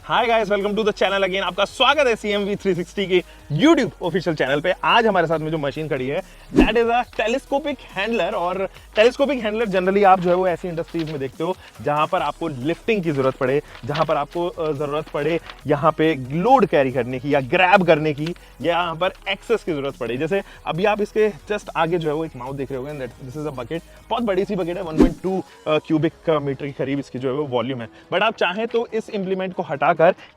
Hi guys, welcome to the channel again. आपका स्वागत है CMV 360 के YouTube ऑफिशियल चैनल पे। आज हमारे साथ में जो मशीन खड़ी है that is a telescopic handler. और टेलीस्कोपिक हैंडलर जनरली आप जो है वो ऐसी इंडस्ट्रीज में देखते हो जहां पर आपको लिफ्टिंग की जरूरत पड़े, जहां पर आपको जरूरत पड़े यहाँ पे लोड कैरी करने की या ग्रैब करने की, या यहाँ पर एक्सेस की जरूरत पड़े। जैसे अभी आप इसके जस्ट आगे जो है वो एक माउथ देख रहे होंगे, दिस इज अ बकेट। बहुत बड़ी सी बकेट है, 1.2 क्यूबिक मीटर के करीब इसकी जो है वो वॉल्यूम है। बट आप चाहें तो इस इंप्लीमेंट को हटाकर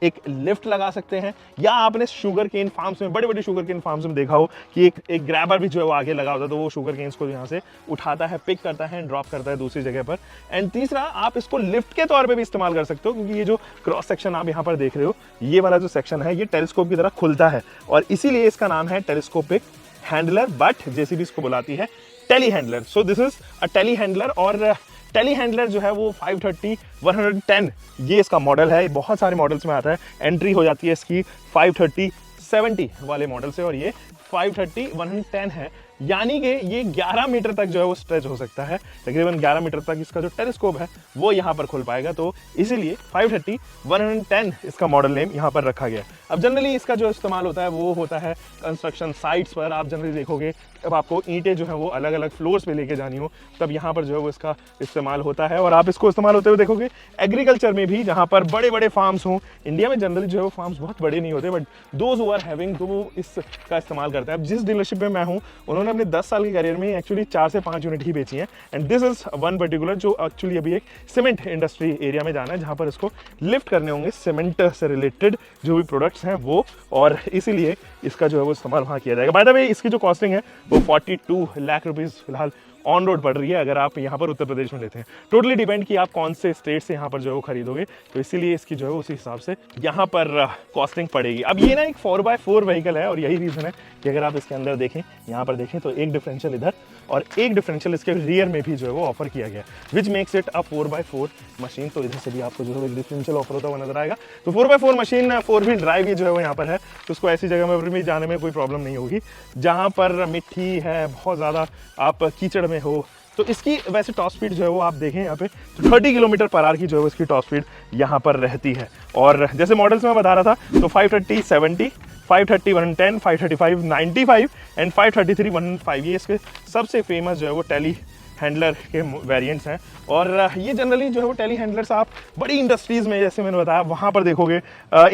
एक लिफ्ट लगा सकते हैं, या आपने शुगर केन फार्म्स में, बड़े बड़े शुगर केन फार्म्स में देखा हो कि एक ग्रैबर भी जो है वो आगे लगा होता है, तो वो शुगर केन्स को यहाँ से उठाता है, पिक करता है, ड्रॉप करता है दूसरी जगह पर। एंड तीसरा, आप इसको लिफ्ट के तौर पे भी इस्तेमाल कर सकते हो, क्योंकि ये जो क्रॉस सेक्शन आप यहाँ पर देख रहे हो, ये वाला जो सेक्शन है ये टेलीस्कोप की तरह खुलता है, और इसीलिए इसका नाम है टेलीस्कोपिक हैंडलर। बट जेसीबी इसको बुलाती है telehandler. So this is a telehandler. और टेली हैंडलर जो है वो 530 110 ये इसका मॉडल है। बहुत सारे मॉडल्स में आता है, एंट्री हो जाती है इसकी 530 70 वाले मॉडल से, और ये 530 110 है। यानी कि ये 11 मीटर तक जो है वो स्ट्रेच हो सकता है। तकरीबन 11 मीटर तक इसका जो टेलीस्कोप है वो यहाँ पर खुल पाएगा, तो इसीलिए 530 110 इसका मॉडल नेम यहाँ पर रखा गया। अब जनरली इसका जो इस्तेमाल होता है वो होता है कंस्ट्रक्शन साइट्स पर। आप जनरली देखोगे जब आपको ईंटें जो है वो अलग अलग फ्लोर्स पे लेके जानी हो, तब यहाँ पर जो है वो इसका इस्तेमाल होता है। और आप इसको इस्तेमाल होते हुए देखोगे एग्रीकल्चर में भी, जहाँ पर बड़े बड़े फार्म्स हों। इंडिया में जनरली जो है वो फार्म्स बहुत बड़े नहीं होते, but those who are having, तो वो इसका इस्तेमाल करते हैं। अब जिस डीलरशिप में मैं हूँ, उन्होंने अपने 10 साल के करियर में एक्चुअली 4 से 5 यूनिट ही बेची है। And this is one particular जो एक्चुअली अभी एक सीमेंट इंडस्ट्री एरिया में जाना है, जहाँ पर इसको लिफ्ट करने होंगे सीमेंट से रिलेटेड जो भी प्रोडक्ट्स हैं वो, और इसीलिए इसका जो है वो इस्तेमाल वहाँ किया जाएगा। बाय द वे, इसकी जो कॉस्टिंग है वो 42 लाख रुपीज़ फिलहाल ऑन रोड पड़ रही है, अगर आप यहाँ पर उत्तर प्रदेश में लेते हैं। टोटली डिपेंड कि आप कौन से स्टेट से यहाँ पर जो है वो खरीदोगे, तो इसीलिए इसकी जो है उसी हिसाब से यहाँ पर कॉस्टिंग पड़ेगी। अब ये ना एक 4x4 व्हीकल है, और यही रीज़न है कि अगर आप इसके अंदर देखें, यहाँ पर देखें, तो एक डिफरेंशियल इधर और एक डिफरेंशियल इसके रियर में भी जो है वो ऑफर किया गया, which makes it a 4x4 machine. तो इधर से भी आपको जो है एक डिफरेंशियल ऑफर होता हुआ नजर आएगा। तो 4x4 मशीन 4 व्हील ड्राइव ये जो है वो यहाँ पर है, तो उसको ऐसी जगह में भी जाने में कोई प्रॉब्लम नहीं होगी जहाँ पर मिट्टी है, बहुत ज़्यादा आप कीचड़ में हो। तो इसकी वैसे टॉप स्पीड जो है वो आप देखें यहाँ पे, तो 30 किलोमीटर पर आवर की जो है इसकी टॉप स्पीड यहाँ पर रहती है। और जैसे मॉडल्स में मैं बता रहा था, तो 530 70, 530 110, 535 95 एंड 533 115 ये इसके सबसे फेमस जो है वो टेली हैंडलर के वेरिएंट्स हैं। और ये जनरली जो है वो टेली हैंडलर्स आप बड़ी इंडस्ट्रीज़ में, जैसे मैंने बताया, वहाँ पर देखोगे,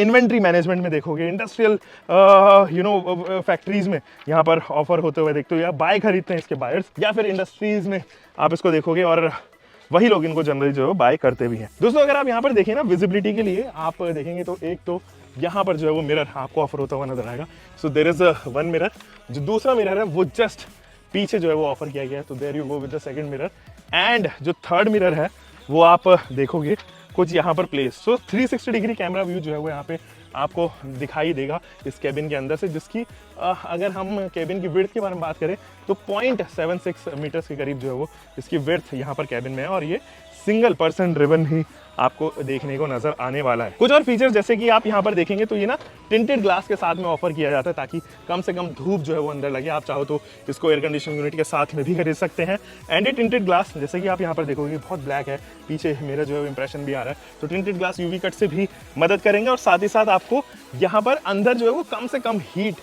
इन्वेंट्री मैनेजमेंट में देखोगे, इंडस्ट्रियल फैक्ट्रीज़ में यहाँ पर ऑफर होते हुए देखते हो, या बाय खरीदते हैं इसके बायर्स, या फिर इंडस्ट्रीज़ में आप इसको देखोगे, और वही लोग इनको जनरली जो है बाय करते भी हैं। दोस्तों, अगर आप यहाँ पर देखें ना, विजिबिलिटी के लिए आप देखेंगे तो एक तो यहाँ पर जो है वो मिरर आपको ऑफर होता हुआ नजर आएगा। So there is one mirror. जो दूसरा मिरर है वो जस्ट पीछे जो है वो ऑफर किया गया है, तो there you go with the second mirror. And जो थर्ड मिरर है वो आप देखोगे कुछ यहाँ पर place. So 360 degree camera view जो है वो यहाँ पे आपको दिखाई देगा इस केबिन के अंदर से, जिसकी अगर हम केबिन की विड्थ के बारे में बात करें तो 0.76 मीटर्स के करीब जो है वो इसकी विड्थ यहाँ पर केबिन में है, और ये सिंगल पर्सन ड्रिवन ही आपको देखने को नजर आने वाला है। कुछ और फीचर्स जैसे कि आप यहाँ पर देखेंगे तो ये ना टिंटेड ग्लास के साथ में ऑफर किया जाता है, ताकि कम से कम धूप जो है वो अंदर लगे। आप चाहो तो इसको एयर कंडीशन यूनिट के साथ में भी खरीद सकते हैं। एंड ये टिंटेड ग्लास, जैसे कि आप यहाँ पर देखोगे, बहुत ब्लैक है, पीछे मेरा जो है इंप्रेशन भी आ रहा है, तो टिंटेड ग्लास यूवी कट से भी मदद करेंगे, और साथ ही साथ आपको यहाँ पर अंदर जो है वो कम से कम हीट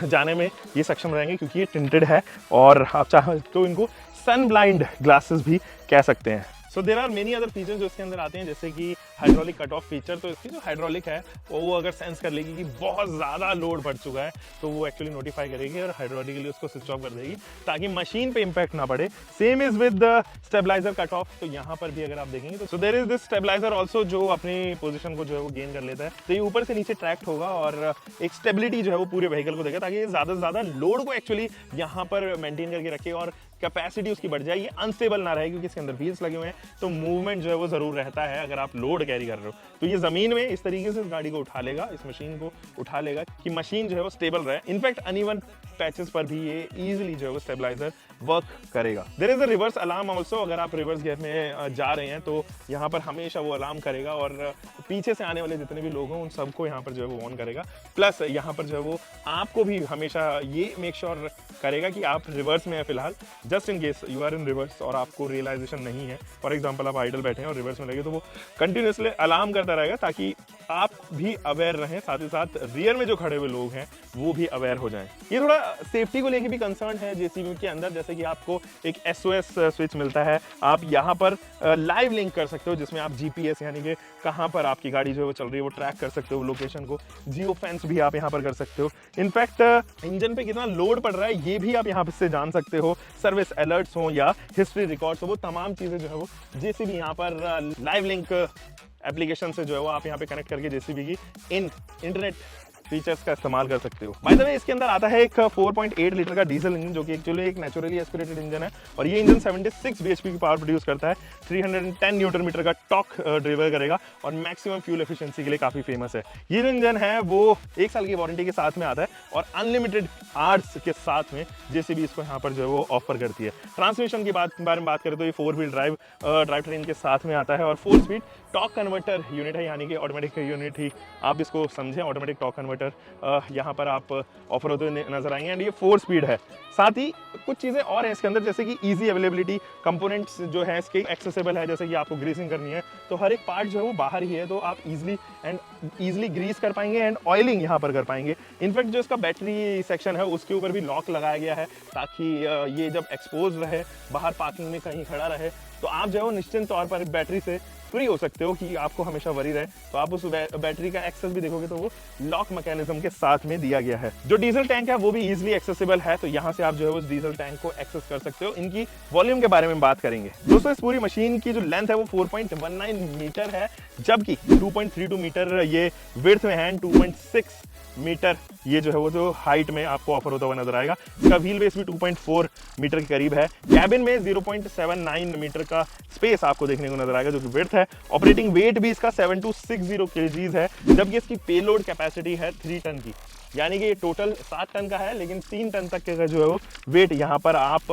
जाने में ये सक्षम रहेंगे, क्योंकि ये टिंटेड है। और आप चाहो तो इनको सन ब्लाइंड ग्लासेस भी कह सकते हैं। So there are many other features जो इसके अंदर आते हैं, जैसे कि हाइड्रोलिक कट ऑफ फीचर। तो इसकी जो हाइड्रोलिक है वो अगर सेंस कर लेगी कि बहुत ज़्यादा लोड बढ़ चुका है, तो वो एक्चुअली नोटिफाई करेगी और हाइड्रोलिकली उसको स्विच ऑफ कर देगी, ताकि मशीन पे इंपैक्ट ना पड़े। Same is with the stabiliser cut off. तो यहाँ पर भी अगर आप देखेंगे तो there is this stabiliser also, जो अपनी पोजीशन को जो है वो गेन कर लेता है। तो ये ऊपर से नीचे ट्रैक्ट होगा और एक स्टेबिलिटी जो है वो पूरे व्हीकल को देगा, ताकि ये ज़्यादा से ज़्यादा लोड को एक्चुअली यहाँ पर मेंटेन करके रखे और कैपेसिटी उसकी बढ़ जाए, ये अनस्टेबल ना रहे, क्योंकि इसके अंदर व्हील्स लगे हुए हैं, तो मूवमेंट जो है वो जरूर रहता है अगर आप लोड कैरी कर रहे हो। तो ये जमीन में इस तरीके से इस गाड़ी को उठा लेगा, इस मशीन को उठा लेगा कि मशीन जो है वो स्टेबल रहे। इनफैक्ट अनइवन पैचेस पर भी ये इजीली जो है वो स्टेबलाइजर वर्क करेगा। There is a reverse alarm also, अगर आप रिवर्स गियर में जा रहे हैं तो यहाँ पर हमेशा वो अलार्म करेगा और पीछे से आने वाले जितने भी लोग हों उन सबको यहाँ पर जो है वो ऑन करेगा। प्लस यहाँ पर जो है वो आपको भी हमेशा ये मेक श्योर करेगा कि आप रिवर्स में हैं फिलहाल, just in case you are in reverse और आपको रियलाइजेशन नहीं है, फॉर एग्जाम्पल आप आइडल बैठे हैं और रिवर्स में लगे, तो वो कंटिन्यूसली अलार्म करता रहेगा ताकि आप भी अवेयर रहें, साथ ही साथ रियर में जो खड़े हुए लोग हैं वो भी अवेयर हो जाएं। ये थोड़ा सेफ्टी को लेके भी कंसर्न है जेसीबी के अंदर, जैसे कि आपको एक SOS स्विच मिलता है, आप यहाँ पर लाइव लिंक कर सकते हो जिसमें आप GPS यानी कि कहाँ पर आपकी गाड़ी जो है वो चल रही है वो ट्रैक कर सकते हो, लोकेशन को जियो फेंस भी आप यहाँ पर कर सकते हो। इनफैक्ट इंजन पे कितना लोड पड़ रहा है ये भी आप यहाँ से जान सकते हो, सर्विस अलर्ट्स हो या हिस्ट्री रिकॉर्ड्स हो, वो तमाम चीज़ें जो है वो जेसीबी यहाँ पर लाइव लिंक एप्लीकेशन से जो है वो आप यहाँ पे कनेक्ट करके जेसीबी की इंटरनेट फीचर्स का इस्तेमाल कर सकते हो। बाय द वे इसके अंदर आता है एक 4.8 लीटर का डीजल इंजन जो कि एक्चुअली एक नेचुरली एस्पिरेटेड इंजन है और ये इंजन 76 bhp की पावर प्रोड्यूस करता है, 310 न्यूटन मीटर का टॉर्क डिलीवर करेगा और मैक्सिमम फ्यूल एफिशिएंसी के लिए काफी फेमस है। ये जो इंजन है वो 1 साल की वारंटी के साथ में आता है और अनलिमिटेड आवर्स के साथ में जेसीबी इसको यहाँ पर जो है वो ऑफर करती है। ट्रांसमिशन की बारे में बात करें तो ये 4 व्हील ड्राइव ट्रेन के साथ में आता है और 4 स्पीड टॉर्क कन्वर्टर यूनिट है, यानी कि ऑटोमेटिक यूनिट ही आप इसको समझें, ऑटोमेटिक टॉर्क कन्वर्टर यहाँ पर आप ऑफर होते हुए नजर आएंगे एंड ये 4 स्पीड है। साथ ही कुछ चीज़ें और हैं इसके अंदर, जैसे कि इजी अवेलेबिलिटी, कंपोनेंट्स जो है इसके एक्सेसिबल है, जैसे कि आपको ग्रीसिंग करनी है तो हर एक पार्ट जो है वो बाहर ही है, तो आप इजीली ग्रीस कर पाएंगे एंड ऑयलिंग यहाँ पर कर पाएंगे। इनफैक्ट जो इसका बैटरी सेक्शन है उसके ऊपर भी लॉक लगाया गया है ताकि ये जब एक्सपोज रहे, बाहर पार्किंग में कहीं खड़ा रहे तो आप जो है वो निश्चित तौर पर बैटरी से फ्री हो सकते हो कि आपको हमेशा वरी रहे। तो आप उस बैटरी का एक्सेस भी देखोगे तो वो लॉक मैकेनिज्म के साथ में दिया गया है। जो डीजल टैंक है वो भी इजीली एक्सेसिबल है, तो यहाँ से आप जो है उस डीजल टैंक को एक्सेस कर सकते हो। इनकी वॉल्यूम के बारे में बात करेंगे दोस्तों, इस पूरी मशीन की जो लेंथ है वो 4.19 मीटर है, जबकि 2.32 मीटर ये विड्थ में है, 2.6 मीटर ये जो है वो जो हाइट में आपको ऑफर होता हुआ नजर आएगा। इसका व्हील बेस भी 2.4 मीटर के करीब है। कैबिन में 0.79 मीटर का स्पेस आपको देखने को नजर आएगा जो कि विड्थ है। ऑपरेटिंग वेट भी इसका 7260 kgs है, जबकि इसकी पेलोड कैपेसिटी है 3 टन की, यानी कि ये टोटल 7 टन का है लेकिन 3 टन तक का जो है वो वेट यहाँ पर आप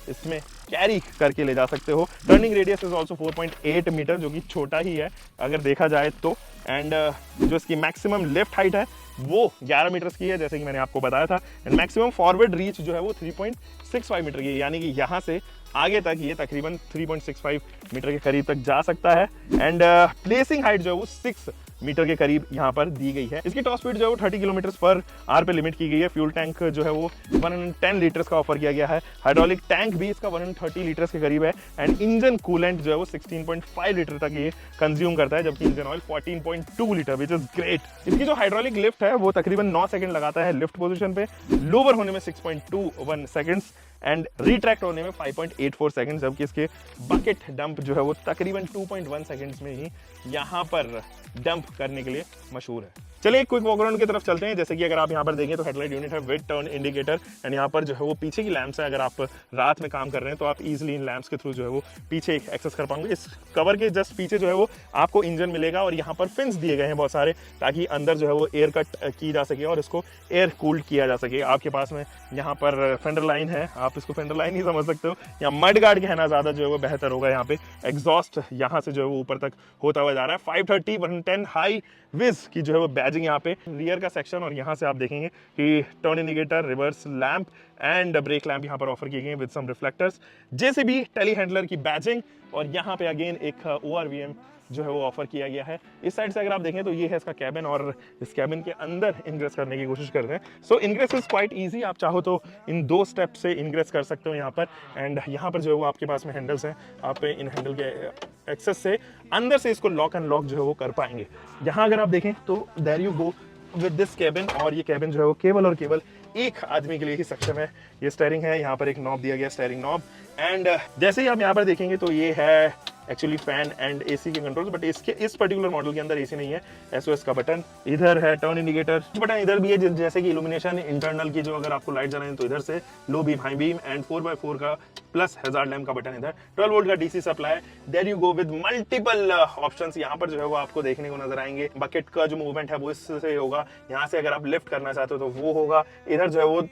इसमें कैरी करके ले जा सकते हो। Turning radius is also 4.8 metre जो कि छोटा ही है अगर देखा जाए तो, एंड जो इसकी मैक्सिमम लेफ्ट हाइट है वो 11 मीटर की है जैसे कि मैंने आपको बताया था, एंड मैक्सिमम फॉरवर्ड रीच जो है वो 3.65 मीटर की है, यानी कि यहाँ से आगे तक ये तकरीबन 3.65 मीटर के करीब तक जा सकता है। एंड प्लेसिंग हाइट जो है वो 6 मीटर के करीब यहाँ पर दी गई है। इसकी टॉप स्पीड जो है वो 30 किलोमीटर पर आवर पे लिमिट की गई है। फ्यूल टैंक जो है वो 110 लीटर्स का ऑफर किया गया है। हाइड्रोलिक टैंक भी इसका 130 लीटर्स के करीब है एंड इंजन कूलेंट जो है वो 16.5 लीटर तक ये कंज्यूम करता है, जबकि engine oil 14.2 litre, which is great. इसकी जो हाइड्रोलिक लिफ्ट है वो तकरीबन 9 सेकंड लगाता है लिफ्ट पोजीशन पे, लोअर होने में 6.21 सेकंड्स एंड रिट्रैक्ट होने में 5.84 सेकंड, जबकि इसके बकेट डंप जो है वो तकरीबन 2.1 सेकंड्स में ही यहाँ पर डंप करने के लिए मशहूर है। चलिए क्विक वॉकअराउंड की तरफ चलते हैं। जैसे कि अगर आप यहाँ पर देखें तो हेडलाइट यूनिट है, विद टर्न इंडिकेटर, एंड यहाँ पर जो है वो पीछे की लैंप्स है। अगर आप रात में काम कर रहे हैं तो आप इजीली इन लैंप्स के थ्रू जो है वो पीछे एक्सेस कर पाएंगे। इस कवर के जस्ट पीछे जो है वो आपको इंजन मिलेगा और यहाँ पर फिन्स दिए गए हैं बहुत सारे, ताकि अंदर जो है वो एयर कट की जा सके और इसको एयर कूल्ड किया जा सके। आपके पास में यहाँ पर फेंडर लाइन है, आप इसको फेंडर लाइन ही समझ सकते हो, या मड गार्ड कहना ज़्यादा जो है वो बेहतर होगा। यहाँ पे एग्जॉस्ट यहाँ से जो है वो ऊपर तक होता हुआ जा रहा है। 530 110 हाई विज की जो है वो बैजिंग यहाँ पे रियर का सेक्शन, और यहाँ से आप देखेंगे कि turn indicator, reverse lamp and brake lamp यहाँ पर ऑफर किए गए विद सम रिफ्लेक्टर्स, जैसे भी टेली हैंडलर की बैजिंग, और यहाँ पे अगेन एक ORVM जो है वो ऑफर किया गया है। इस साइड से अगर आप देखें तो ये है इसका कैबिन, और इस कैबिन के अंदर इनग्रेस करने की कोशिश कर रहे हैं। सो इनग्रेस इज क्वाइट इजी, आप चाहो तो इन 2 स्टेप से इनग्रेस कर सकते हो यहाँ पर। एंड यहाँ पर जो है वो आपके पास में हैंडल्स हैं, आप इन हैंडल के एक्सेस से अंदर से इसको लॉक एंड लॉक जो है वो कर पाएंगे। यहाँ अगर आप देखें तो there you go with this cabin, और ये कैबिन जो है वो केवल और केवल एक आदमी के लिए ही सक्षम है। ये स्टीयरिंग है, यहाँ पर एक नॉब दिया गया, स्टीयरिंग नॉब, एंड जैसे ही आप यहाँ पर देखेंगे तो ये है एक्चुअली फैन एंड एसी के कंट्रोल्स, बट इसके इस पर्टिकुलर मॉडल के अंदर एसी नहीं है। SOS का बटन इधर है, टर्न इंडिकेटर बटन इधर भी है, जैसे कि इल्यूमिनेशन इंटरनल की, जो अगर आपको लाइट जलानी है तो इधर से, low beam, high beam, and 4x4 का प्लस हैजार्ड लैम्प का बटन इधर, 12 वोल्ट का DC supply. There you go with multiple options यहाँ पर जो है वो आपको देखने को नजर आएंगे। बकेट का जो मूवमेंट है वो इससे होगा, यहाँ से अगर आप लिफ्ट करना चाहते हो तो वो होगा, इधर जो है वो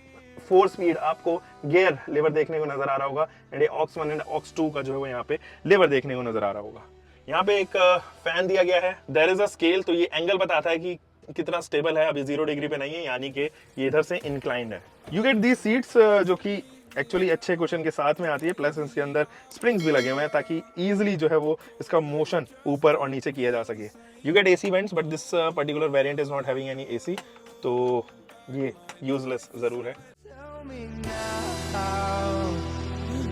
4 स्पीड आपको गियर लेवर देखने को नजर आ रहा होगा, एंड ये ऑक्स 1 एंड ऑक्स 2 का जो है वो यहाँ पे लेवर देखने को नजर आ रहा होगा। यहाँ पे एक फैन दिया गया है, देयर इज अ स्केल, तो ये एंगल बताता है कि कितना स्टेबल है, अभी 0 डिग्री पे नहीं है, यानी कि ये इधर से इंक्लाइंड है। यू गेट दी सीट्स जो कि एक्चुअली अच्छे कुशन के साथ में आती है, प्लस इसके अंदर स्प्रिंग्स भी लगे हुए हैं ताकि इजीली जो है वो इसका मोशन ऊपर और नीचे किया जा सके। You get AC vents, but this particular variant is not having any AC, तो ये यूजलेस जरूर है। Tell me now,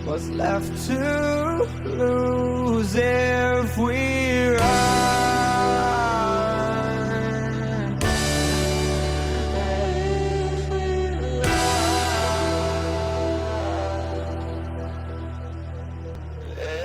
what's left to lose?